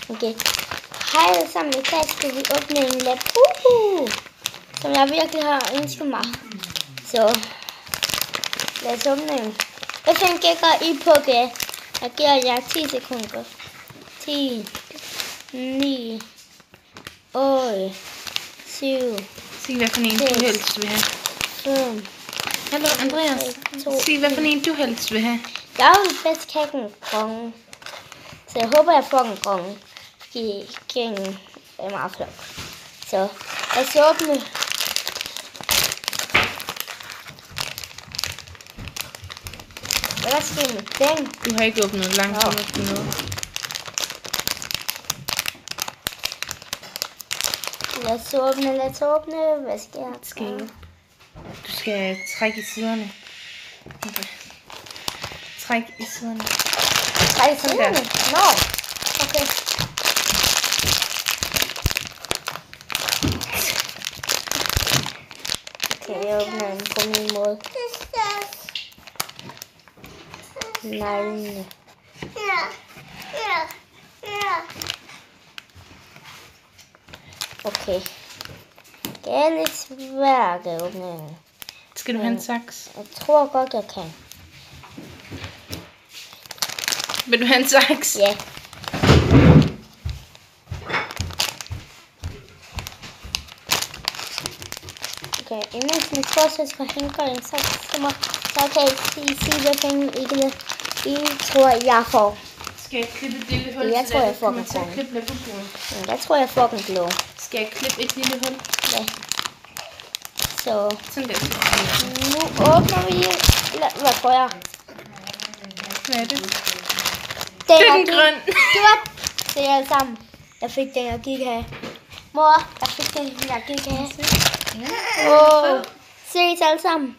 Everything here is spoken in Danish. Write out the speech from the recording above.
Okay. Hej alle sammen, i dag skal vi åbne en Labubu, som jeg virkelig har ønsket mig. Så lad os åbne den. Hvis den gækker i på det, jeg giver jer 10 sekunder. 10, 9, 8, 7. Sig hvad for en 6, du helst vil have. 5. Hallo Andreas. 2, Sig hvad for en du helst vil have. jeg vil bedst have en konge. Så jeg håber, jeg får en konge. Fordi kingen er meget flot. Så lad os åbne. Hvad sker med den? Du har ikke åbnet langt fra noget. Lad os åbne. Hvad sker der? Skal du skal trække i siderne. Okay. Træk i siderne. Træk i siderne? Nå. Okay. Okay, jeg åbner den på min måde. Neglene. Okay. Det er lidt svært at åbne den. Skal du have en saks? Jeg tror godt, jeg kan. Vil du have en saks? Ja. Okay, imens min forsøg skal hænge en saks, så kan I sige, hvad I tror, jeg får. Skal jeg klippe et lille hul? Jeg tror, jeg får den grønne. Jeg tror, jeg får den blå. Skal jeg klippe et lille hul? Ja. Så Sådan der. nu åbner vi. Hvad tror jeg? Hvad er det? Den Det er den grøn. Det var det alle sammen. Jeg fik den, jeg gik her. Mor, jeg fik den, jeg gik her. Wow. Se alle sammen.